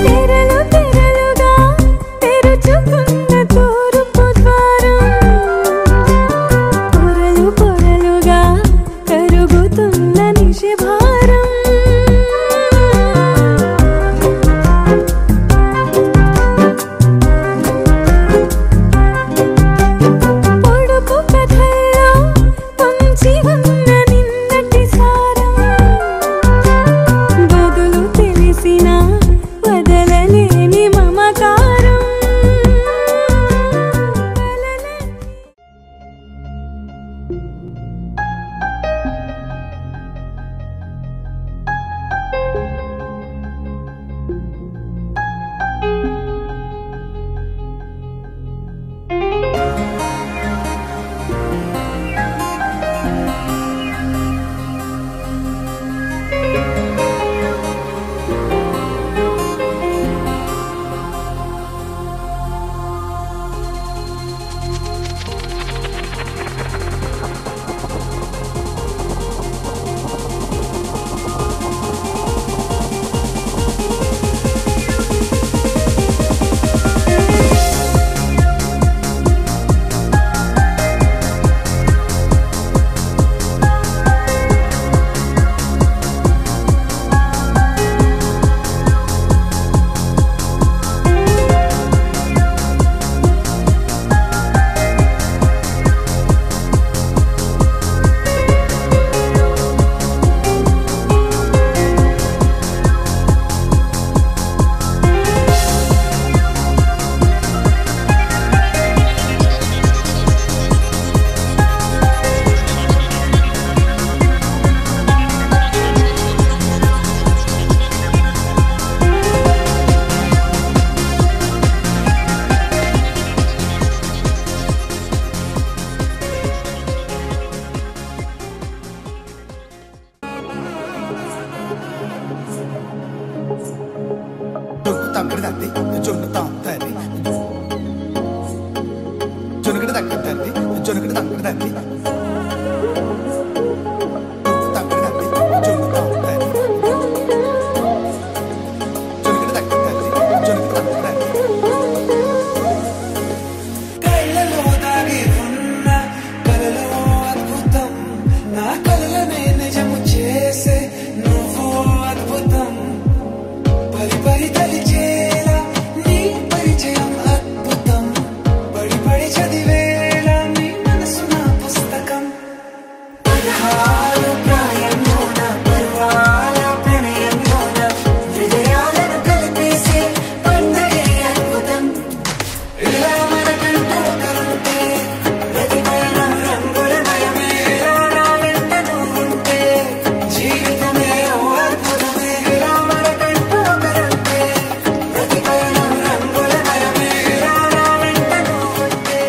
తెరలు తగ్గడదండి జొన్నుతాం తల్లి జొనుగడ తగ్గదండి జొనుగడ తగ్గదండి తగ్గడదండి జొన్నుతాం తల్లి జొనుగడ తగ్గదండి జొనుగడ తగ్గదండి కళ్ళలో దాగి ఉన్న కలలో అద్భుతం నా కలలనే నిజము చేసే నువ్వు అద్భుతం పరి పరి తలిచేలా నీ పరిచయం అద్భుతం పడి పడి చదివేలా నీ మనసు నా పుస్తకం పదహారు ప్రాయంలోన పర్వాల ప్రణయంలోన హృదయాలను కలిపేసే పండగే అద్భుతం ఇలా మనకంటూ ఒకరుంటే ప్రతి పయనం రంగులమయమే నా వెంట నువ్వుంటే జీవితమే అద్భుతమే ఇలా మనకంటూ ఒకరుంటే ప్రతి పయనం రంగులమయమే నా వెంట నువ్వుంటే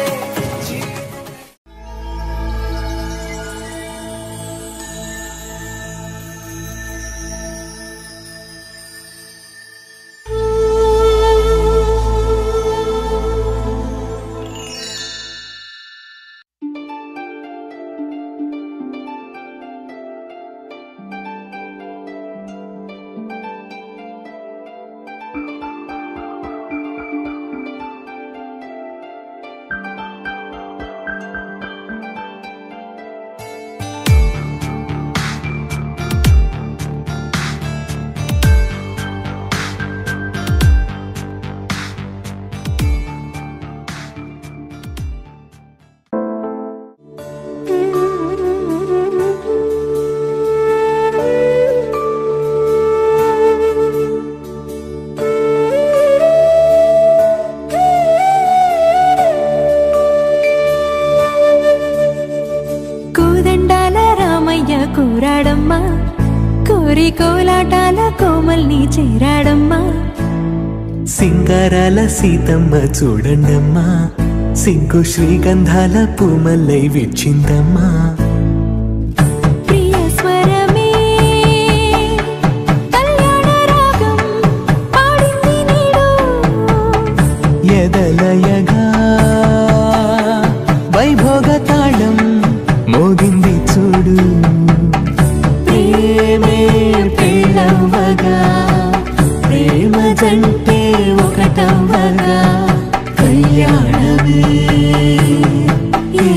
కోదండాల రామయ్య కోరాడమ్మా కోరి కోలాటాల కోమల్ని చేరాడమ్మా సింగారాల సీతమ్మ చూడండమ్మా సింగు శ్రీగంధాల పూమల్లై విచ్చిందమ్మా ప్రియ స్వరమే కళ్యాణ రాగం పాడింది నీడు ఎదలయగా వైభోగ తాళం మోగింది చూడు ప్రేమే పెళ్ళవ్వగా ప్రేమ జంటే ఒకటవ్వగా కళ్యాణమే ఏ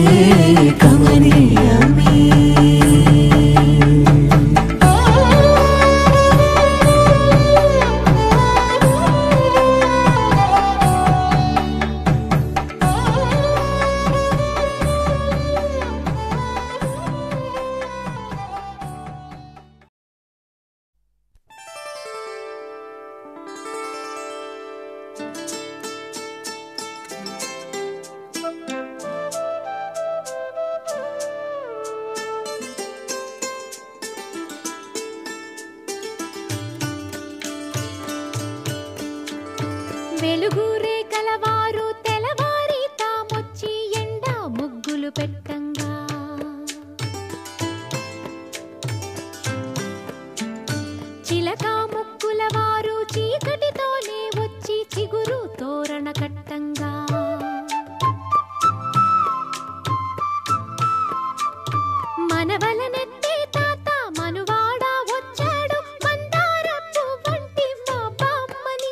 కమనీయమే వెలుగురే కలవారు తెలవారి తామొచ్చి ఎండా ముగ్గులు పెట్టంగా చిలక ముక్కుల వారు చీకటితోనే వచ్చి చిగురు తోరణ కట్టంగా మనవలనెత్తే తాత మనువాడా వచ్చాడు మందార పువ్వంటి మా బామ్మని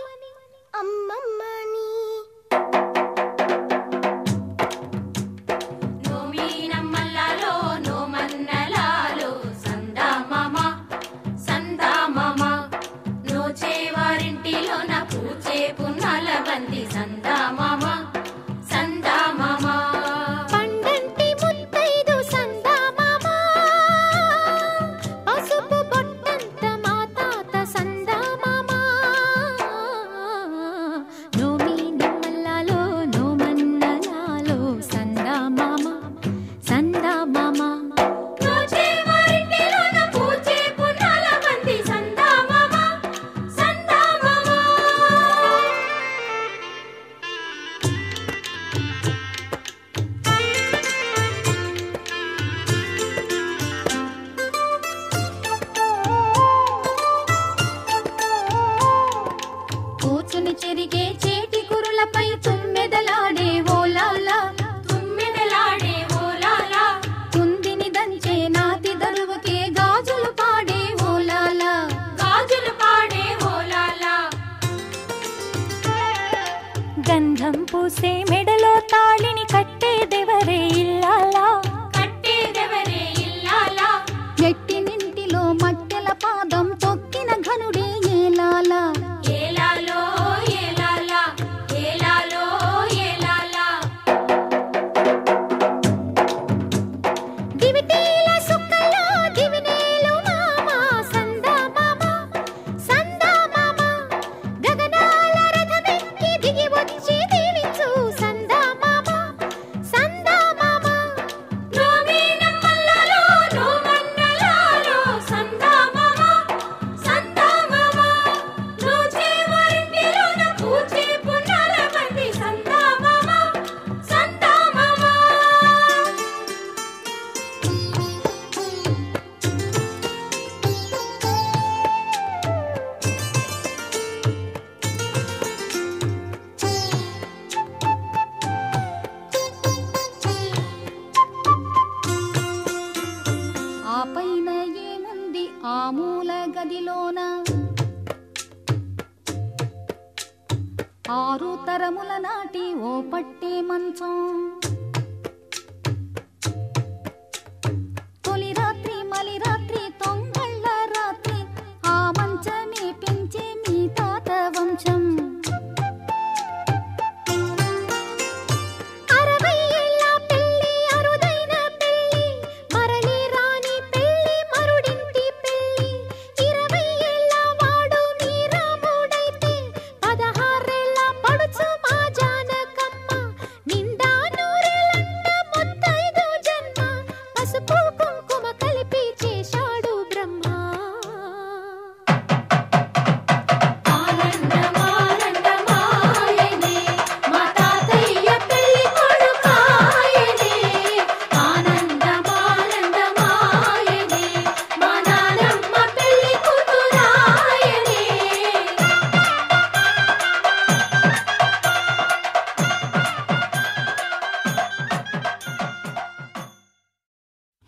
అమ్మమ్మని నోమీనమ్మల్లాలో నోమన్నలాలో సందా మామ నోచేవారింటిలో నా పూచే పున్నాల బంది సందా కూర్చొని చెరిగే చేటి కురులపై తుమ్మెదలాడే ఓలాలా తుమ్మెదలాడే ఓలాలా కుందిని దంచే నాతి దరువుకే గాజులు పాడే ఓలాలా గాజులు పాడే ఓలాలా గంధం పూసే మెడలో తాళిని కట్టేదెవరే ఇల్లాలా కట్టేదెవరే ఇల్లాలా ఎట్టినింటిలో మట్టెల పాదం తొక్కిన ఘనుడే ఏలాలా ఏలాలో ఏలాలా ఏలాలో ఏలాలా దివిటీల సుక్కల్లో దివినేలు మామ సందా మామ గగనాల రథమెక్కి దిగి వచ్చి దీవించు సందా మామ నోమేనమ్మల్లలో నోమన్నలాలో సందామామ సందామామ రోజే వరింటిలోన పూచే పున్నాల బండి సందామామ సందామామ ఆ పైన ఏముంది ఆ మూల గదిలోన ఆరు తరముల నాటి ఓ పట్టే మంచం తొలి రాత్రి మలి రాత్రి తొంగళ్ళ రాత్రి ఆ మంచమే పెంచే మీ తాత వంశం 60 ఏళ్ల పెళ్లి అరుదైన పెళ్లి మరలి రాని పెళ్లి మరుడింటి పెళ్లి 20 ఏళ్ల వాడు మీ రాముడైతే 16 ఏళ్ల పడుచు మా జానకమ్మ నిండా నూరేళ్లంట ముత్తైదు జన్మ పసుపు కుంకుమ కలిపి చేశాడు బ్రహ్మ ఆనందమానందమాయనే మా తాతయ్య పెళ్లి కొడుకాయనే ఆనందమానందమాయనే మా నానమ్మ పెళ్లి కూతురాయనే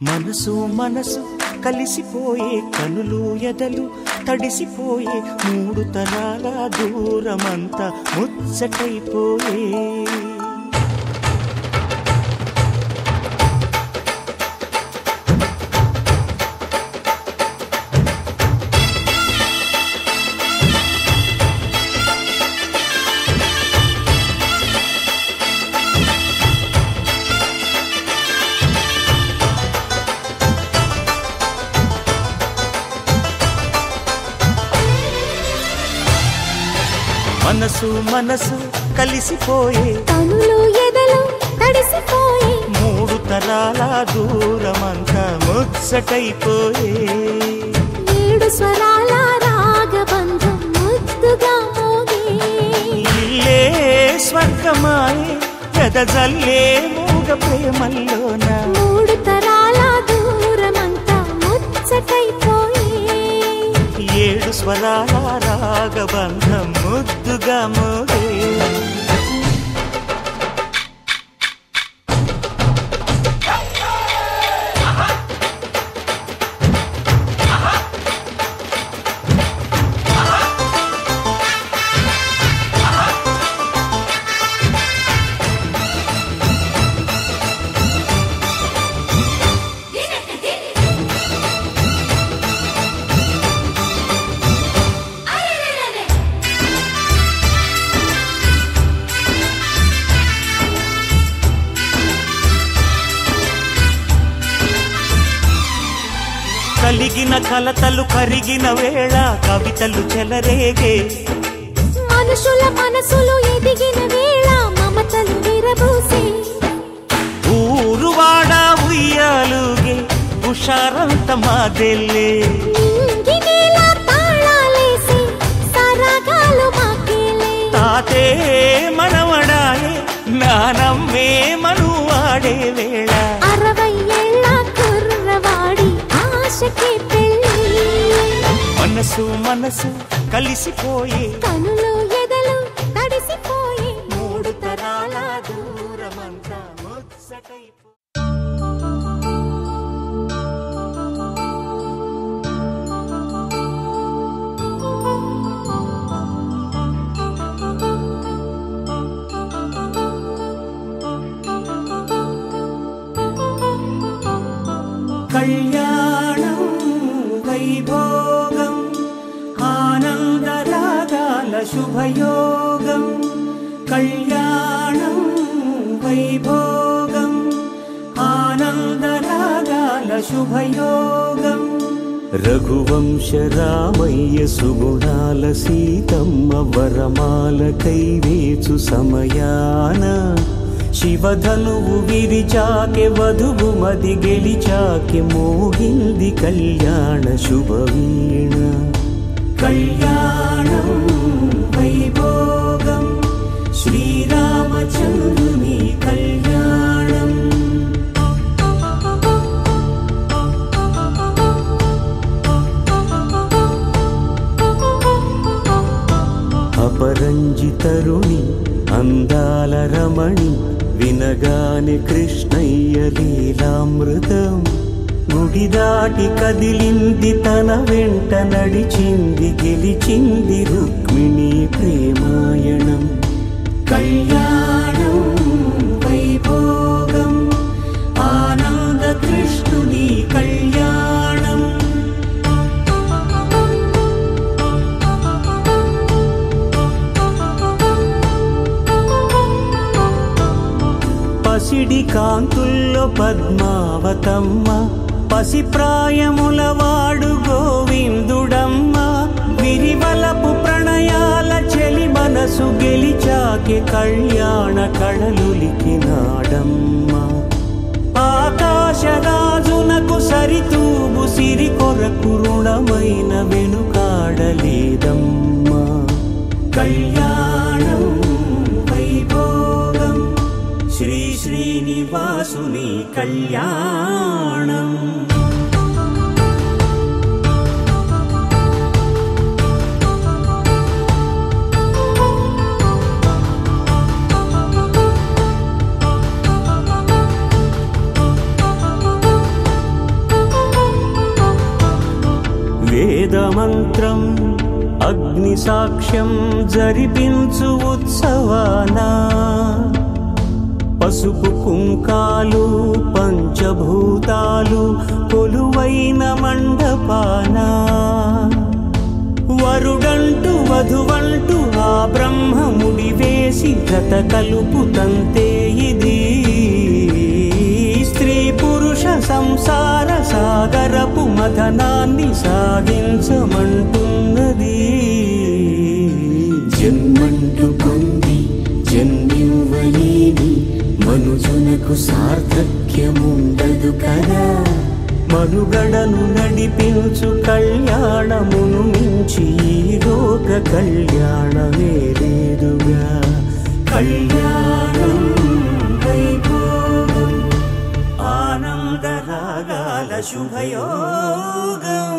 మనసు మనసు కలిసిపోయే కనులు ఎదలు తడిసిపోయే 3 తరాల దూరమంతా ముచ్చటైపోయే మనసు మనసు కలిసిపోయే కనులు ఎదలు తడిసిపోయి 3 తరాల దూరమంతా ముచ్చటైపోయే 7 స్వరాల రాగబంధం ముద్దుగా మోగే ఇల్లే స్వర్గమాయే ఎదజల్లే మూగ ప్రేమల్లోన 3 తరాల దూరమంతా ముచ్చటైపోయి 7 స్వరాల రాగబంధం ముద్దుగా మోగే కలిగిన కలతలు కరిగిన వేళ కవితలు చెలరేగే మనుషుల మనసులు ఎదిగిన వేళ మమతలు విరబూసే ఊరువాడ ఉయ్యాలుగే హుషారంత మాదెల్లే నింగినేల తాళాలేసి సరాగాలు మాకేలే తాతే మనవడాయే నానమ్మే మనువాడే వేళ 60 ఏళ్ల కుర్రవాడి ఆశకి పెళ్లి మనసు మనసు కలిసిపోయే కనులు ఎదలు శుభయోగం కళ్యాణం వైభోగం ఆనందరాగాల శుభయోగం రఘువంశ రామయ్య సుగుణాల సీతమ్మ వరమాల కైవేచు సమయాన శివధనువు విరిచాకె వధువు మది గెలిచాకె మోగింది కళ్యాణ శుభవీణ కళ్యాణం వైభోగం శ్రీరామచంద్రుని కళ్యాణం అపరంజితరుణి అందాల రమణి వినగానే కృష్ణయ్య లీలామృతం గుడి దాటి కదిలింది తన వెంట నడిచింది గెలిచింది రుక్మిణి ప్రేమాయణం కళ్యాణం వైభోగం ఆనంద కృష్ణుని కళ్యాణం పసిడి కాంతుల్లో పద్మావతమ్మ పసిప్రాయముల వాడు గోవిందుడమ్మ విరివలపు ప్రణయాల చెలి మనసు గెలిచాకె కళ్యాణ కళలులికినాడమ్మ ఆకాశరాజునకు సరితూబు సిరి కొరకు రుణమైన వెనుకాడలేదమ్మ కళ్యాణం వైభోగం శ్రీ శ్రీనివాసుని కళ్యాణం వేదమంత్రం అగ్ని సాక్ష్యం జరిపించు ఉత్సవానా పసుపు కుంకాలు పంచభూతాలు కొలువైన మండపాన వరుడంటూ వధువంటూ ఆ బ్రహ్మముడి వేసి జత కలుపుతంతే ఇది స్త్రీ పురుష సంసార సాగరపు మథనాన్ని సాగించమంటున్నది జన్మంటూ పొంది జన్మివ్వలేని మనుజునకు సార్థక్యముండదు కదా మనుగడను నడిపించు కళ్యాణమును మించి ఈ లోక కళ్యాణమే లేదుగా కళ్యాణం వైభోగం ఆనందరాగాల శుభయోగం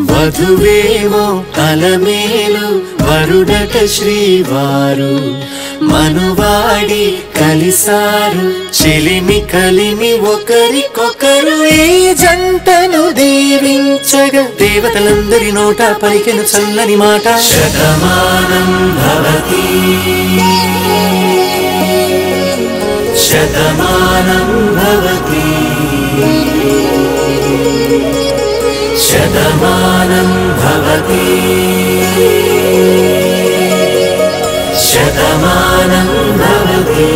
వధువేమో అలమేలు వరుడట శ్రీవారు మనువాడి కలిసారు చెలిమి కలిమి ఒకరికొకరు ఈ జంటను దీవించగా దేవతలందరి నోట పలికెను చల్లని మాట శతమానం భవతి శతమానం భవతి శతమానం భవతి శతమానం భవతి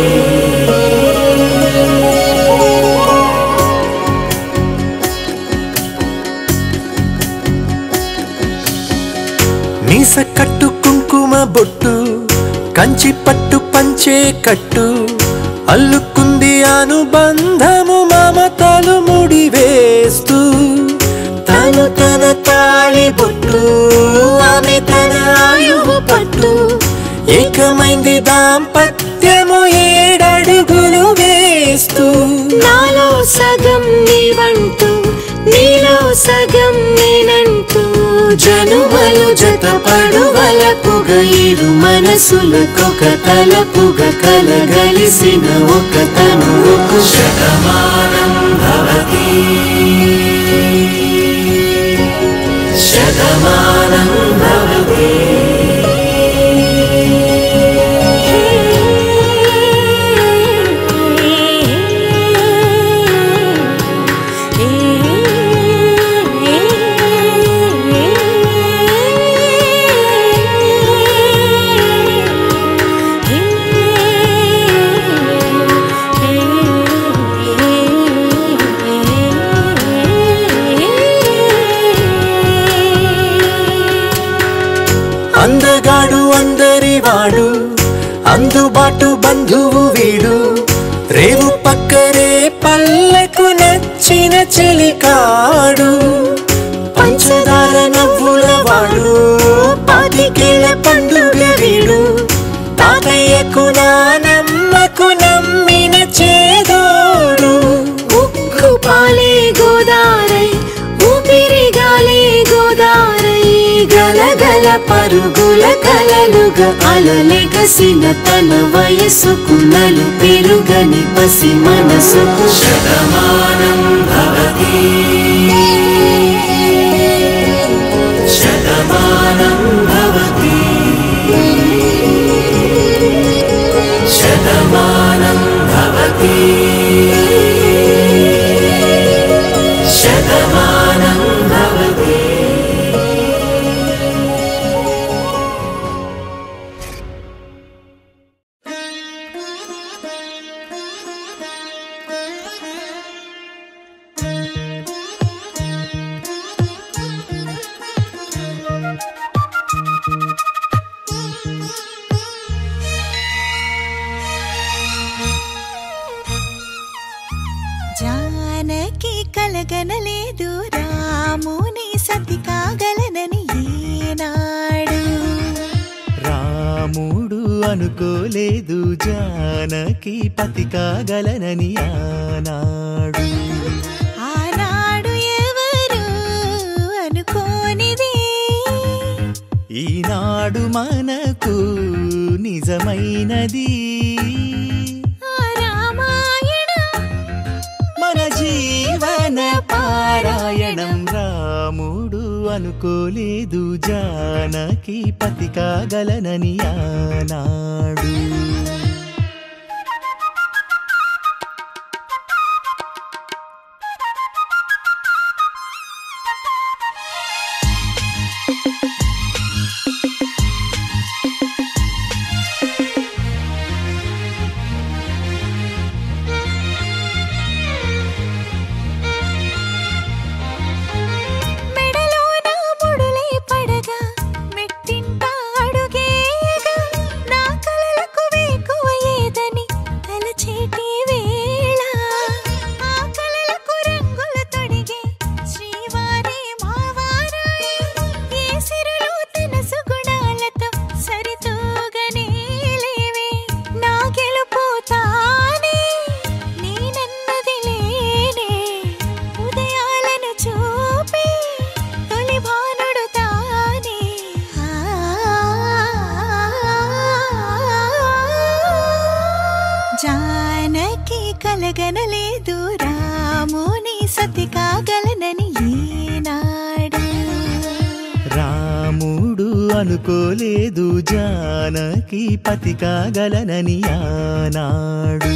మీస కట్టు కుంకుమ బొట్టు కంచి పట్టు పంచే కట్టు అల్లుకుంది అనుబంధము మమతలు ముడివేస్తూ తను తన తాళి బొట్టు ఆమె తన ఆయువు పట్టు ఏకమైంది దాంపత్యము 7 అడుగులు వేస్తూ నాలో సగం నీవంటూ నీలో సగం నేనంటూ జనుమలు జతపడువలపుగ ఇరు మనసులకొక తలపుగ కలగలిసిన ఒక తనువుకు శతమానం భవతి శతమానం భవతి అందగాడు అందరివాడు అందుబాటు బంధువు వీడు రేవు పక్కరే పల్లెకు నచ్చిన చెలికాడు పంచదార నవ్వుల వాడు పాతికేళ్ల పండుగ వీడు తాతయ్యకు నానమ్మకు నమ్మిన చేదోడు ఉక్కు పాలే గోదారై ఊపిరి గాలే గోదారై గలగల పరుగుల కలలుగా అలలెగసిన తన వయసుకు నలు పెరుగని పసి మనసుకు శతమానం భవతి శతమానం భవతి శతమానం భవతి శతమానం భవతి జానకి కలగనలేదు రాముని సతి కాగలనని ఈనాడు రాముడు అనుకోలేదు జానకి పతి కాగలనని ఆనాడు ఆనాడు ఎవరు అనుకోనిది ఈనాడు మనకు నిజమైనది మన జీవన పారాయణం రాముడు అనుకోలేదు జానకి పతి కాగలనని ఆనాడు జానకి కలగనలేదు రాముని సతి కాగలనని ఈనాడు రాముడు అనుకోలేదు జానకి పతి కాగలనని ఆనాడు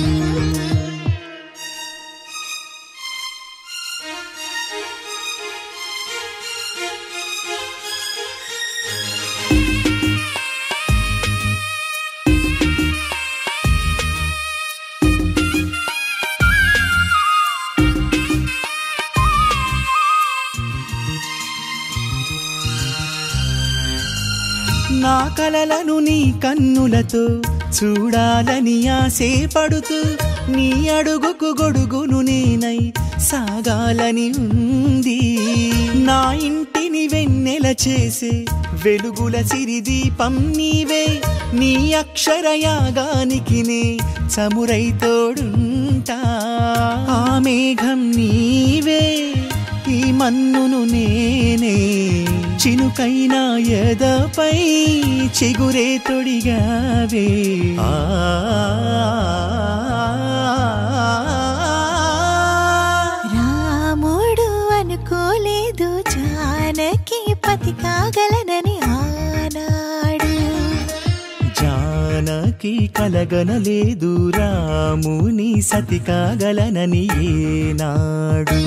నా కలలను నీ కన్నులతో చూడాలని ఆశే పడుతూ నీ అడుగుకు గొడుగును నేనై సాగాలని ఉంది నా ఇంటిని వెన్నెల చేసే వెలుగుల సిరిదీపం నీవే నీ అక్షరయాగానికి నే చమురై తోడుంటా ఆ మేఘం నీవే ఈ మన్నును నేనే చినుకైనా ఎదపై చిగురే తొడిగావే రాముడు అనుకోలేదు జానకి పతి కాగలనని ఆనాడు జానకి కలగనలేదు రాముని సతి కాగలనని ఏనాడు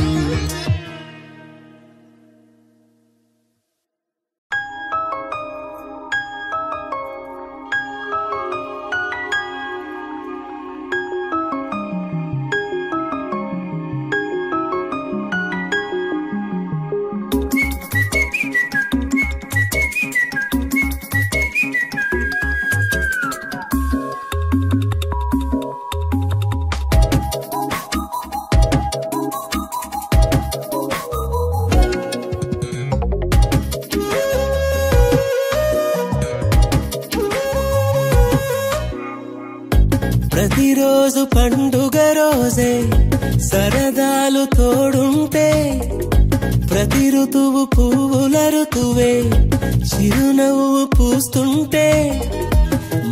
ప్రతిరోజు పండుగ రోజే సరదాలు తోడుంటే ప్రతి ఋతువు పువ్వుల ఋతువే చిరునవ్వు పూస్తుంటే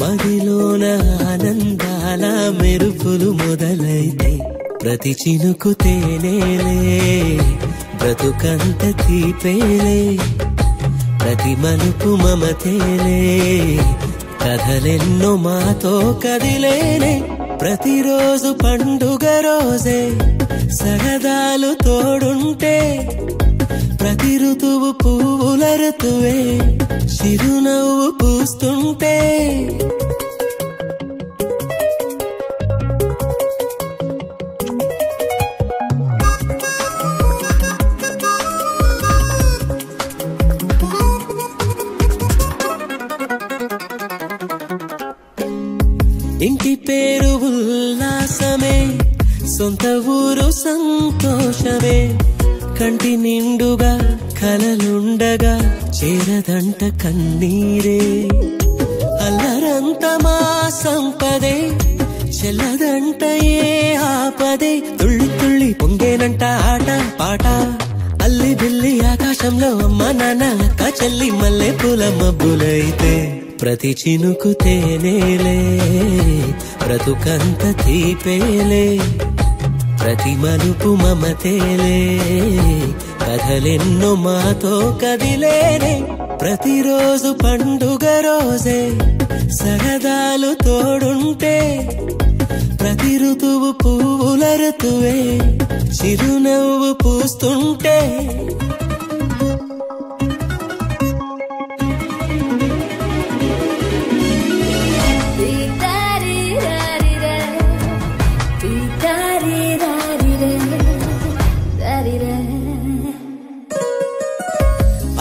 మదిలోన ఆనందాల మెరుపులు మొదలైతే ప్రతి చినుకు తేనేలే బ్రతుకంత తీపేలే ప్రతి మలుపు మమతేలే కథలెన్నో మాతో కదిలేనే ప్రతిరోజు పండుగ రోజే సరదాలు తోడుంటే ప్రతి ఋతువు పువ్వుల ఋతువే చిరునవ్వు పూస్తుంటే ఇంటి పేరు ఉల్లాసమే సొంత ఊరు సంతోషమే కంటి నిండుగా కలలుండగా చేరదంట కన్నీరే అల్లరంత మా సంపదే చెల్లదంట ఏ ఆపదే తుళ్ళి తుళ్ళి పొంగేనంట ఆట పాట అల్లి బిల్లి ఆకాశంలో అమ్మ నాన్న అక్క చెల్లి మల్లె పూల మబ్బులైతే ప్రతి చినుకు తేనేలే బ్రతుకంత తీపేలే ప్రతి మలుపు మమతేలే కథలెన్నో మాతో కదిలేనే ప్రతిరోజు పండుగ రోజే సరదాలు తోడుంటే ప్రతి ఋతువు పువ్వుల ఋతువే చిరునవ్వు పూస్తుంటే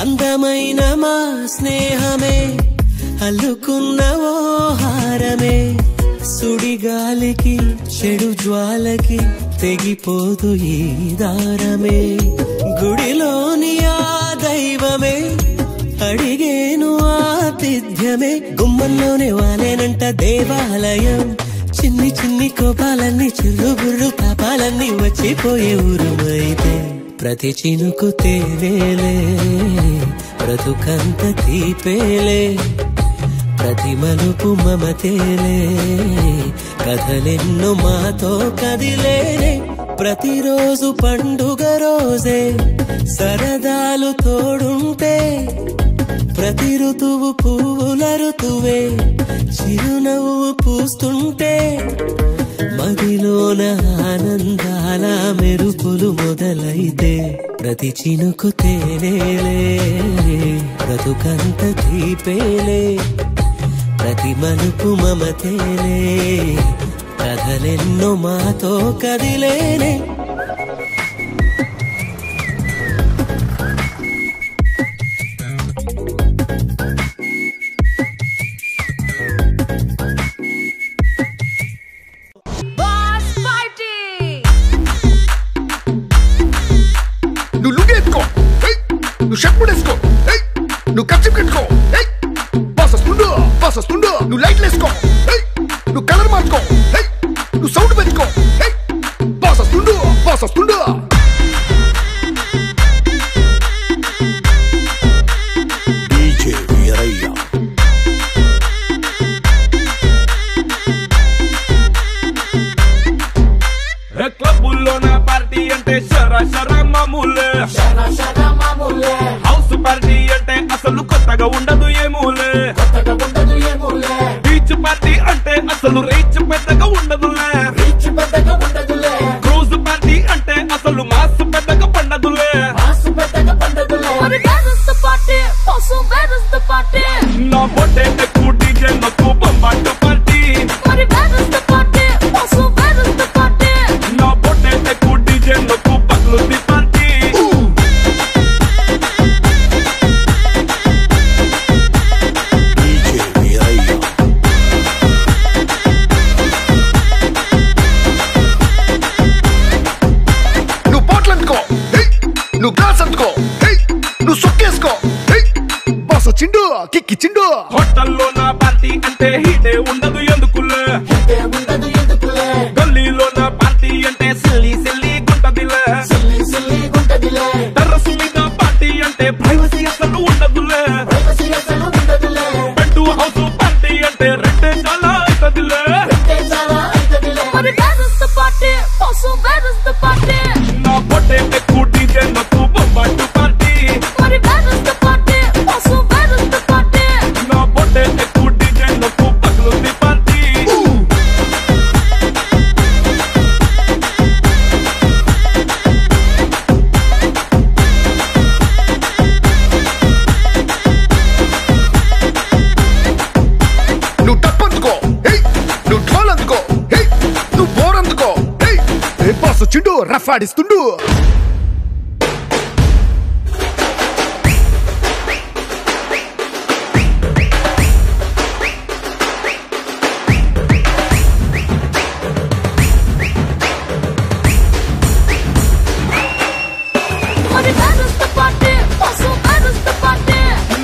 అందమైన మా స్నేహమే అల్లుకున్న ఓ హారమే సుడిగాలికి చెడు జ్వాలకి తెగిపోదు ఈ దారమే గుడిలోని ఆ దైవమే అడిగేను ఆతిథ్యమే గుమ్మంలోనే వాలేనంట దేవాలయం చిన్ని చిన్ని కోపాలన్నీ చిల్లు బుర్రు తాపాలన్నీ వచ్చిపోయే ఊరుమైతే ప్రతి చినుకు తేనేలే బ్రతుకంత తీపేలే ప్రతి మలుపు మమతేలే కథలెన్నో మాతో కదిలేనే ప్రతిరోజు పండుగ రోజే సరదాలు తోడుంటే ప్రతి ఋతువు పువ్వుల ఋతువే చిరునవ్వు పూస్తుంటే మదిలోన ఆనందాల మెరుపులు మొదలైతే ప్రతి చినుకు తేనేలే బ్రతుకంత తీపేలే ప్రతి మలుపు మమతేలే కథలెన్నో మాతో కదిలేనే నువ్వు షర్ట్ ముడేసుకో, నువ్వు కచ్చిప్ కట్టుకో, బాస్ వస్తుండు, నువ్వు లైట్లు వేసుకో, నువ్వు కలర్ మార్చుకో, నువ్వు సౌండ్ పెంచుకో, బాస్ వస్తుండు షరా మామూలే హౌస్ పార్టీ అంటే అసలు కొత్తగా ఉండదు ఏమూలే బీచ్ పార్టీ అంటే అసలు రీచ్ పెద్దగా ఉండదులే క్రూజ్ పార్టీ అంటే అసలు మాస్ పెద్దగా పండదులే నా బొట్టే ఎక్కువ డీజే నొక్కు బొంబాటు పార్టీ నా బొట్టే ఎక్కువ డీజే నొక్కు పగులుద్ది పార్టీ నువ్వు బాటిల్ అందుకో నువ్వు గ్లాస్ అందుకో నువ్వు సొక్కేసుకో బాస్ వచ్చిండు కిక్కిచ్చిండు హోటల్లో నా పార్టీ అంటే హీటే ఉండదు ఎందుకులే గల్లీలో నా పార్టీ అంటే సిల్లి సిల్లి గుంటదిలే టెర్రస్ మీద పార్టీ అంటే ప్రైవసీ అసలు ఉండదులే బెడ్ హౌస్ పార్టీ అంటే రెండే చాలా అవుతుందిలే నా బొట్టే ఎక్కువ డీజే నొక్కు బొంబాటు పార్టీ నా బొట్టే ఎక్కువ డీజే నొక్కు పగులుద్ది పార్టీ నువ్వు డప్పు అందుకో నువ్వు ఢోల్ అందుకో నువ్వు బోర్ అందుకో బాస్ వచ్చిండు రఫ్ ఆడిస్తుండు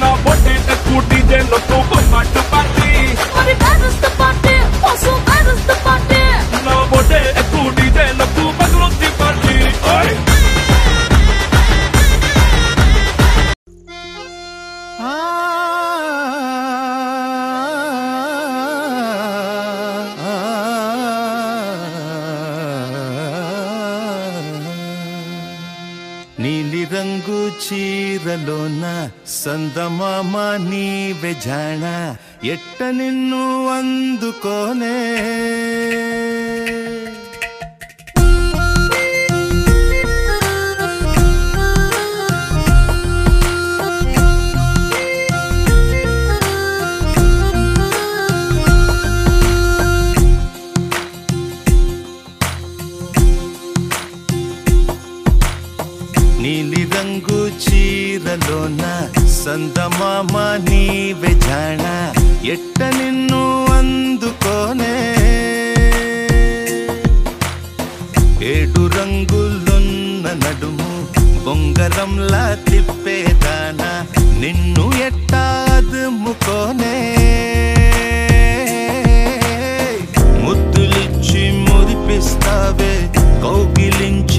నా బొట్టే ఎక్కువ డీజే నొక్కు బొంబాటు పార్టీ నా బొట్టే ఎక్కువ డీజే నొక్కు పగులుద్ది పార్టీ నీలి రంగు చీరలోన సందమామ నీవే జాణ ఎట్ట నిన్ను అందుకోనే నీలి రంగు చీరలోన సందమామ నీవే జాణ ఎట్ట నిన్ను అందుకోనే ఏడు రంగులున్న నడుము బొంగరంలా తిప్పేదానా నిన్ను ఎట్టా అదుముకోనే ముద్దులిచ్చి మురిపిస్తావే కౌగిలించి